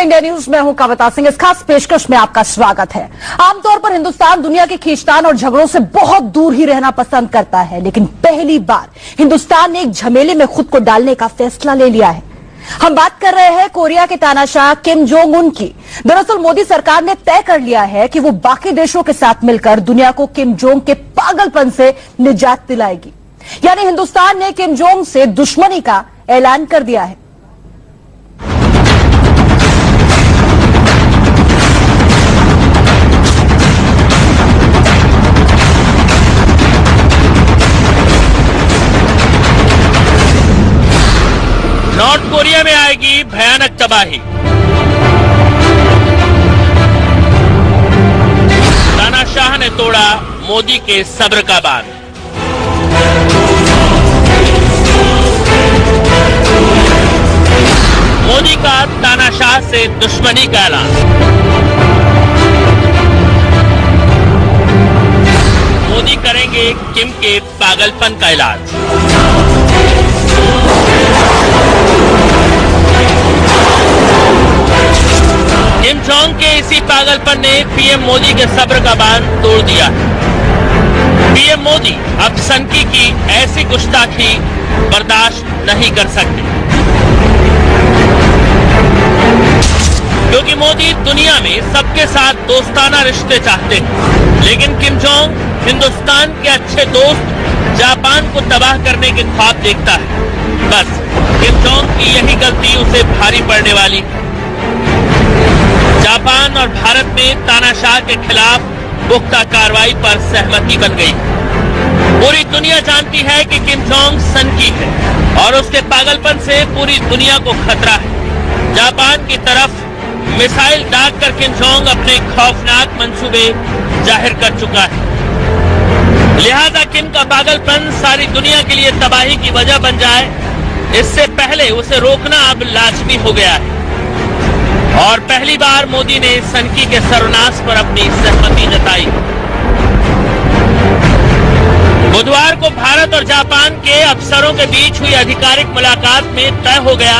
India news में हूं कविता सिंह। इस खास पेशकश में आपका स्वागत है। आमतौर पर हिंदुस्तान दुनिया के खींचतान और झगड़ों से बहुत दूर ही रहना पसंद करता है, लेकिन पहली बार हिंदुस्तान ने एक झमेले में खुद को डालने का फैसला ले लिया है। हम बात कर रहे हैं कोरिया के तानाशाह किम जोंग उन की। दरअसल मोदी सरकार ने तय कर लिया है कि वो बाकी देशों के साथ मिलकर दुनिया को किम जोंग के पागलपन से निजात दिलाएगी। यानी हिंदुस्तान ने किम जोंग से दुश्मनी का ऐलान कर दिया है। नॉर्थ कोरिया में आएगी भयानक तबाही। तानाशाह ने तोड़ा मोदी के सब्र का बांध। मोदी का तानाशाह से दुश्मनी का ऐलान। मोदी करेंगे किम के पागलपन का इलाज। किम जोंग के इसी पागलपन ने पीएम मोदी के सब्र का बांध तोड़ दिया। पीएम मोदी अब सनकी की ऐसी गुस्ताखी बर्दाश्त नहीं कर सकते, क्योंकि मोदी दुनिया में सबके साथ दोस्ताना रिश्ते चाहते हैं, लेकिन किम जोंग हिंदुस्तान के अच्छे दोस्त जापान को तबाह करने के ख्वाब देखता है। बस किम जोंग की यही गलती उसे भारी पड़ने वाली। जापान और भारत में तानाशाह के खिलाफ पुख्ता कार्रवाई पर सहमति बन गई। पूरी दुनिया जानती है कि किम जोंग सनकी है और उसके पागलपन से पूरी दुनिया को खतरा है। जापान की तरफ मिसाइल दागकर किम जोंग अपने खौफनाक मंसूबे जाहिर कर चुका है। लिहाजा किम का पागलपन सारी दुनिया के लिए तबाही की वजह बन जाए, इससे पहले उसे रोकना अब लाजमी हो गया है। और पहली बार मोदी ने सनकी के सर्वनाश पर अपनी सहमति जताई। बुधवार को भारत और जापान के अफसरों के बीच हुई आधिकारिक मुलाकात में तय हो गया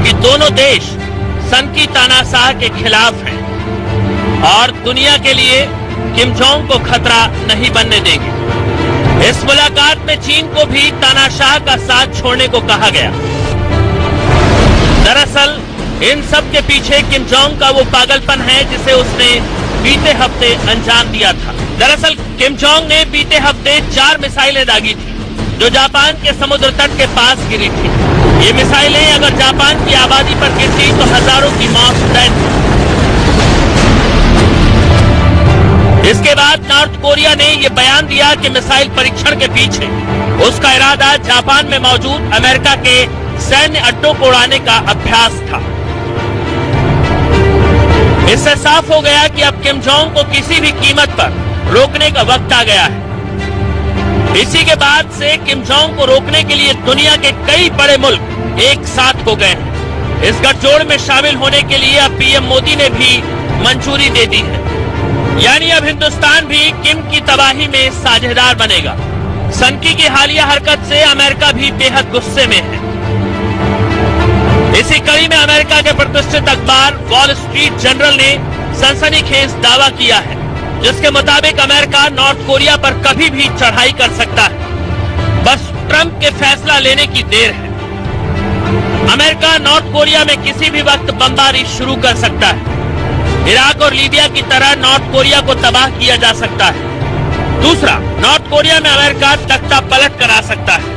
कि दोनों देश सनकी तानाशाह के खिलाफ हैं और दुनिया के लिए किम जोंग को खतरा नहीं बनने देंगे। इस मुलाकात में चीन को भी तानाशाह का साथ छोड़ने को कहा गया। दरअसल इन सब के पीछे किम जोंग का वो पागलपन है जिसे उसने बीते हफ्ते अंजाम दिया था। दरअसल किम जोंग ने बीते हफ्ते 4 मिसाइलें दागी थी, जो जापान के समुद्र तट के पास गिरी थी। ये मिसाइलें अगर जापान की आबादी पर गिरती तो हजारों की मौत तय थी। इसके बाद नॉर्थ कोरिया ने ये बयान दिया कि मिसाइल परीक्षण के पीछे उसका इरादा जापान में मौजूद अमेरिका के सैन्य अड्डों को उड़ाने का अभ्यास था। इससे साफ हो गया कि अब किम जोंग को किसी भी कीमत पर रोकने का वक्त आ गया है। इसी के बाद से किम जोंग को रोकने के लिए दुनिया के कई बड़े मुल्क एक साथ हो गए हैं। इस गठजोड़ में शामिल होने के लिए अब पीएम मोदी ने भी मंजूरी दे दी है। यानी अब हिंदुस्तान भी किम की तबाही में साझेदार बनेगा। सनकी की हालिया हरकत से अमेरिका भी बेहद गुस्से में है। इसी कड़ी में अमेरिका के प्रतिष्ठित अखबार वॉल स्ट्रीट जर्नल ने सनसनीखेज दावा किया है, जिसके मुताबिक अमेरिका नॉर्थ कोरिया पर कभी भी चढ़ाई कर सकता है, बस ट्रंप के फैसला लेने की देर है। अमेरिका नॉर्थ कोरिया में किसी भी वक्त बमबारी शुरू कर सकता है। इराक और लीबिया की तरह नॉर्थ कोरिया को तबाह किया जा सकता है। दूसरा, नॉर्थ कोरिया में अमेरिका तख्ता पलट करा सकता है।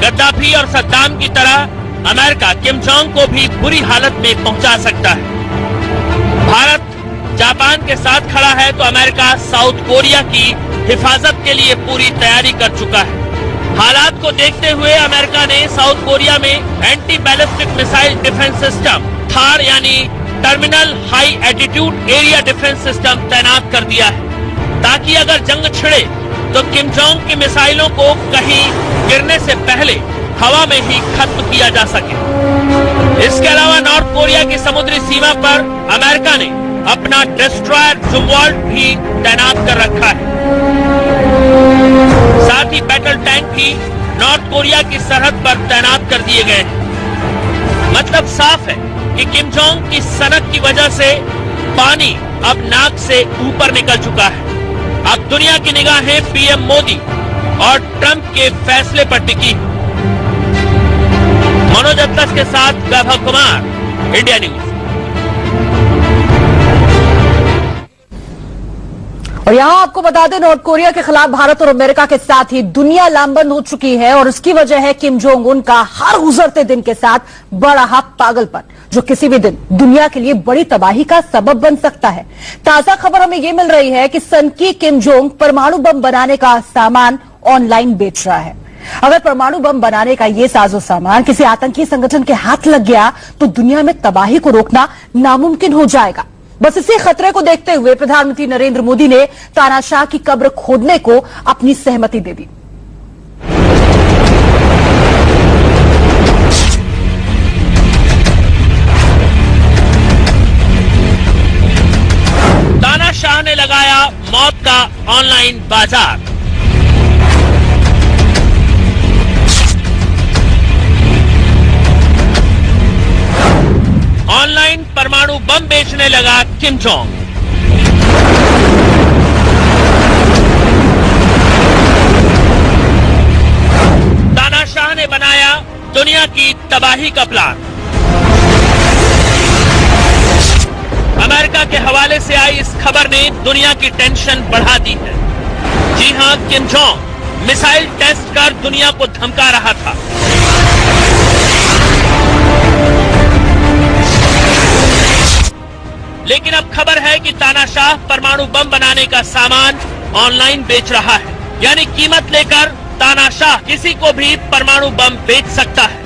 गद्दाफी और सद्दाम की तरह अमेरिका किम जोंग को भी बुरी हालत में पहुंचा सकता है। भारत जापान के साथ खड़ा है तो अमेरिका साउथ कोरिया की हिफाजत के लिए पूरी तैयारी कर चुका है। हालात को देखते हुए अमेरिका ने साउथ कोरिया में anti ballistic missile defence system थार यानी terminal high altitude area defence system तैनात कर दिया है, ताकि अगर जंग छिड़े तो किम जोंग की मिसाइलों को कहीं गिरने से पहले हवा में ही खत्म किया जा सके। इसके अलावा नॉर्थ कोरिया की समुद्री सीमा पर अमेरिका ने अपना डिस्ट्रॉयर जुमवॉल्ट भी तैनात कर रखा है। साथ ही बैटल टैंक भी नॉर्थ कोरिया की सरहद पर तैनात कर दिए गए हैं। मतलब साफ है कि किम जोंग की सनक की वजह से पानी अब नाक से ऊपर निकल चुका है। अब दुनिया की निगाहें पीएम मोदी और ट्रंप के फैसले पर टिकी। मनोज अत्तस के साथ वैभव कुमार, इंडिया न्यूज। और यहां आपको बता दें, नॉर्थ कोरिया के खिलाफ भारत और अमेरिका के साथ ही दुनिया लामबंद हो चुकी है और उसकी वजह है किम जोंग उन का हर गुजरते दिन के साथ बढ़ा पागलपन, जो किसी भी दिन दुनिया के लिए बड़ी तबाही का सबब बन सकता है। ताजा खबर हमें यह मिल रही है कि सनकी किम जोंग परमाणु बम बनाने का सामान ऑनलाइन बेच रहा है। अगर परमाणु बम बनाने का ये साजो सामान किसी आतंकी संगठन के हाथ लग गया तो दुनिया में तबाही को रोकना नामुमकिन हो जाएगा। बस इसी खतरे को देखते हुए प्रधानमंत्री नरेंद्र मोदी ने तानाशाह की कब्र खोदने को अपनी सहमति दे दी। तानाशाह ने लगाया मौत का ऑनलाइन बाजार। ऑनलाइन परमाणु बम बेचने लगा किम जोंग। तानाशाह ने बनाया दुनिया की तबाही का प्लान। अमेरिका के हवाले से आई इस खबर ने दुनिया की टेंशन बढ़ा दी है। जी हां, किम जोंग मिसाइल टेस्ट कर दुनिया को धमका रहा था। लेकिन अब खबर है कि तानाशाह परमाणु बम बनाने का सामान ऑनलाइन बेच रहा है। यानी कीमत लेकर तानाशाह किसी को भी परमाणु बम बेच सकता है।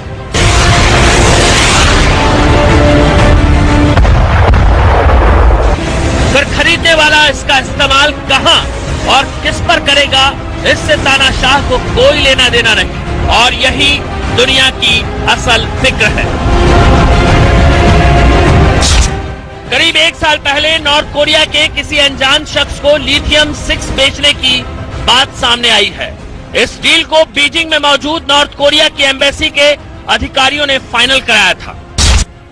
फिर खरीदने वाला इसका इस्तेमाल कहां और किस पर करेगा, इससे तानाशाह को कोई लेना देना नहीं। और यही दुनिया की असल फिक्र है। करीब 1 साल पहले नॉर्थ कोरिया के किसी अनजान शख्स को लिथियम 6 बेचने की बात सामने आई है। इस डील को बीजिंग में मौजूद नॉर्थ कोरिया की एम्बेसी के अधिकारियों ने फाइनल कराया था।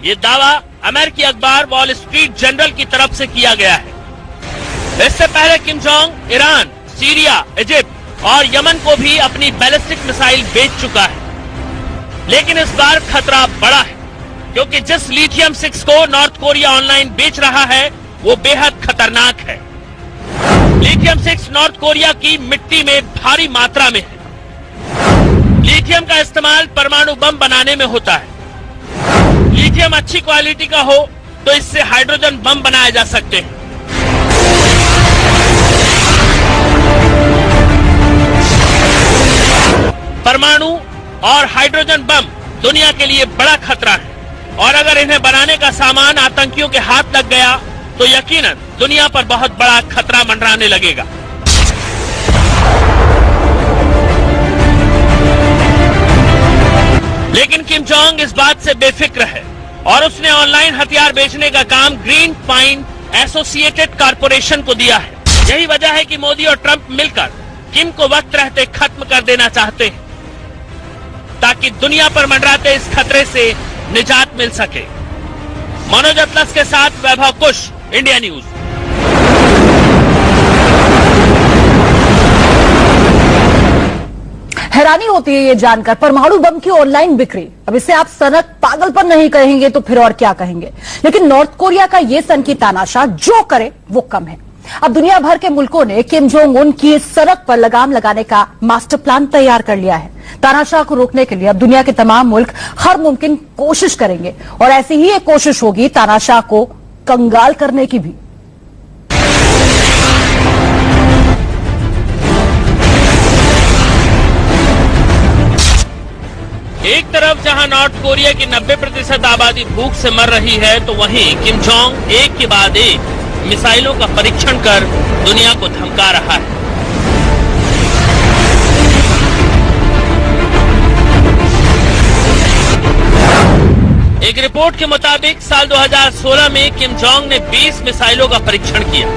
ये दावा अमेरिकी अखबार वॉल स्ट्रीट जर्नल की तरफ से किया गया है। इससे पहले Kim Jong Iran, Syria, Egypt और यमन को भी अपनी बैलिस्टिक मिसाइल बेच चुका है। लेकिन इस बार खतरा बड़ा है, क्योंकि जिस लिथियम 6 को नॉर्थ कोरिया ऑनलाइन बेच रहा है वो बेहद खतरनाक है। लिथियम 6 नॉर्थ कोरिया की मिट्टी में भारी मात्रा में है। लिथियम का इस्तेमाल परमाणु बम बनाने में होता है। लिथियम अच्छी क्वालिटी का हो तो इससे हाइड्रोजन बम बनाए जा सकते हैं। परमाणु और हाइड्रोजन बम दुनिया के लिए बड़ा खतरा है और अगर इन्हें बनाने का सामान आतंकियों के हाथ लग गया तो यकीनन दुनिया पर बहुत बड़ा खतरा मंडराने लगेगा। लेकिन किम जोंग इस बात से बेफिक्र है और उसने ऑनलाइन हथियार बेचने का काम ग्रीन पाइन एसोसिएटेड कॉरपोरेशन को दिया है। यही वजह है कि मोदी और ट्रंप मिलकर किम को वक्त रहते खत्म कर देना चाहते हैं, ताकि दुनिया पर मंडराते इस खतरे से निजात मिल सके। मनोज अत्तस के साथ वैभव कुश, इंडिया न्यूज। हैरानी होती है ये जानकर, परमाणु बम की ऑनलाइन बिक्री। अब इसे आप सनक पागलपन नहीं कहेंगे तो फिर और क्या कहेंगे। लेकिन नॉर्थ कोरिया का ये सनकी तानाशाह जो करे वो कम है। अब दुनिया भर के मुल्कों ने किम जोंग उन की सनक पर लगाम लगाने का मास्टर प्लान तैयार कर लिया है। तानाशाह को रोकने के लिए अब दुनिया के तमाम मुल्क हर मुमकिन कोशिश करेंगे और ऐसी ही एक कोशिश होगी तानाशाह को कंगाल करने की भी। एक तरफ जहां नॉर्थ कोरिया की 90% आबादी भूख से मर रही है तो वहीं किम जोंग एक के बाद एक मिसाइलों का परीक्षण कर दुनिया को धमका रहा है। एक रिपोर्ट के मुताबिक साल 2016 में किम जोंग ने 20 मिसाइलों का परीक्षण किया।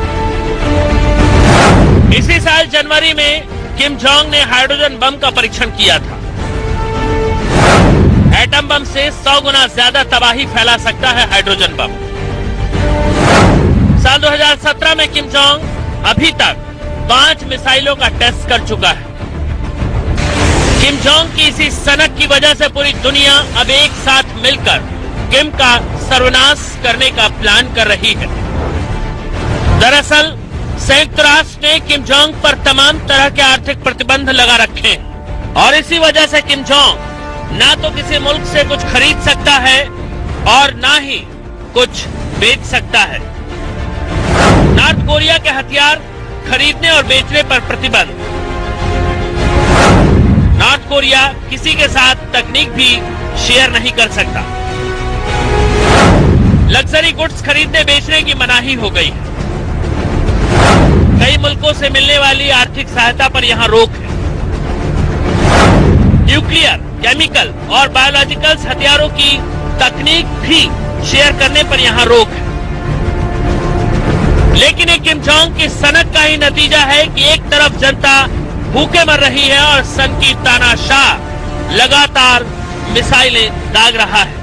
इसी साल जनवरी में किम जोंग ने हाइड्रोजन बम का परीक्षण किया था। एटम बम से 100 गुना ज्यादा तबाही फैला सकता है हाइड्रोजन बम। साल 2017 में किम जोंग अभी तक 5 मिसाइलों का टेस्ट कर चुका है। किम जोंग की इसी सनक की वजह से पूरी दुनिया अब एक साथ मिलकर किम का सर्वनाश करने का प्लान कर रही है। दरअसल संयुक्त राष्ट्र ने किम जोंग पर तमाम तरह के आर्थिक प्रतिबंध लगा रखे हैं और इसी वजह से किम जोंग ना तो किसी मुल्क से कुछ खरीद सकता है और ना ही कुछ बेच सकता है। नॉर्थ कोरिया के हथियार खरीदने और बेचने पर प्रतिबंध। नॉर्थ कोरिया किसी के साथ तकनीक भी शेयर नहीं कर सकता। लग्जरी गुड्स खरीदने बेचने की मनाही हो गई है। कई मुल्कों से मिलने वाली आर्थिक सहायता पर यहां रोक है। न्यूक्लियर, केमिकल और बायोलॉजिकल्स हथियारों की तकनीक भी शेयर करने पर यहां रोक है। लेकिन ये किम जोंग की सनक का ही नतीजा है कि एक तरफ जनता भूखे मर रही है और सन की तानाशाह लगातार मिसाइलें दाग रहा है।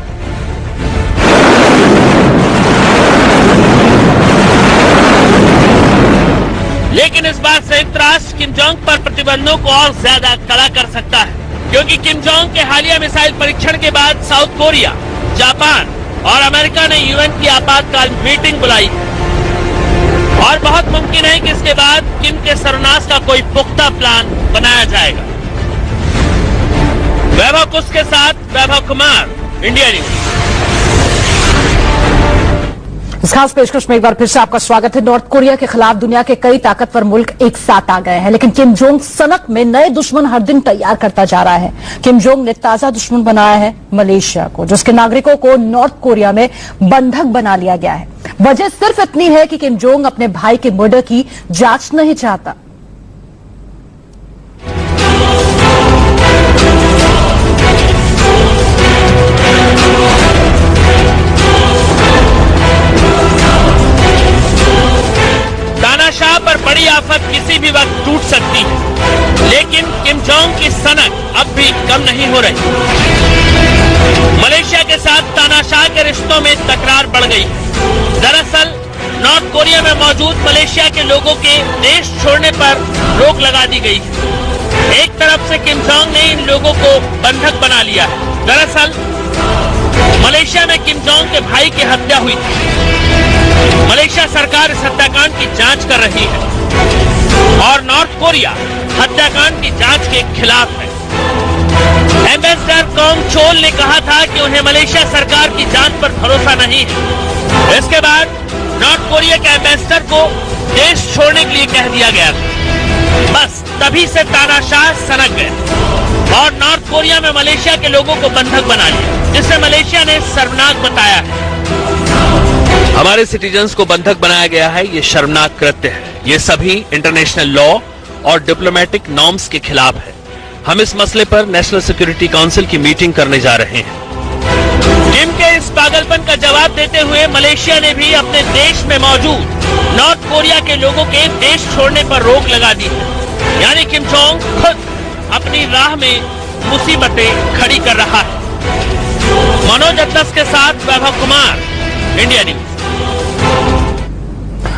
लेकिन इस बार संयुक्त राष्ट्र किम जोंग पर प्रतिबंधों को और ज्यादा कड़ा कर सकता है, क्योंकि किम जोंग के हालिया मिसाइल परीक्षण के बाद साउथ कोरिया, जापान और अमेरिका ने यूएन की आपातकाल मीटिंग बुलाई है और बहुत मुमकिन है कि इसके बाद किम के सर्वनाश का कोई पुख्ता प्लान बनाया जाएगा। वैभव कुश के साथ वैभव कुमार, इंडिया न्यूज। इस खास पेशकश में एक बार फिर से आपका स्वागत है। नॉर्थ कोरिया के खिलाफ दुनिया के कई ताकतवर मुल्क एक साथ आ गए हैं, लेकिन किम जोंग सनक में नए दुश्मन हर दिन तैयार करता जा रहा है। किम जोंग ने ताजा दुश्मन बनाया है मलेशिया को, जिसके नागरिकों को नॉर्थ कोरिया में बंधक बना लिया गया है। वजह सिर्फ इतनी है कि किम जोंग अपने भाई के मर्डर की जांच नहीं चाहता। तानाशाह पर बड़ी आफत किसी भी वक्त टूट सकती है, लेकिन किम जोंग की सनक अब भी कम नहीं हो रही। मलेशिया के साथ तानाशाह के रिश्तों में तकरार बढ़ गई है। दरअसल नॉर्थ कोरिया में मौजूद मलेशिया के लोगों के देश छोड़ने पर रोक लगा दी गई है। एक तरफ से किम जोंग ने इन लोगों को बंधक बना लिया है। दरअसल मलेशिया में किम जोंग के भाई की हत्या हुई थी। मलेशिया सरकार इस हत्याकांड की जांच कर रही है और नॉर्थ कोरिया हत्याकांड की जांच के खिलाफ है। एम्बेसडर कॉन्ग चोल ने कहा था कि उन्हें मलेशिया सरकार की जांच पर भरोसा नहीं है। इसके बाद नॉर्थ कोरिया के एम्बेसडर को देश छोड़ने के लिए कह दिया गया था। बस तभी से तानाशाह सनक गए और नॉर्थ कोरिया में मलेशिया के लोगों को बंधक बना लिया, जिसे मलेशिया ने शर्मनाक बताया है। हमारे सिटीजन्स को बंधक बनाया गया है, ये शर्मनाक कृत्य है। ये सभी इंटरनेशनल लॉ और डिप्लोमेटिक नॉर्म्स के खिलाफ है। हम इस मसले पर नेशनल सिक्योरिटी काउंसिल की मीटिंग करने जा रहे हैं। किम के इस पागलपन का जवाब देते हुए मलेशिया ने भी अपने देश में मौजूद नॉर्थ कोरिया के लोगों के देश छोड़ने पर रोक लगा दी है। यानी किम जोंग खुद अपनी राह में मुसीबतें खड़ी कर रहा है। मनोज अतलस के साथ वैभव कुमार, इंडिया न्यूज।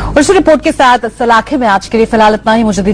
और इस रिपोर्ट के साथ सलाखे में आज के लिए फिलहाल इतना ही। मुझे दीजिए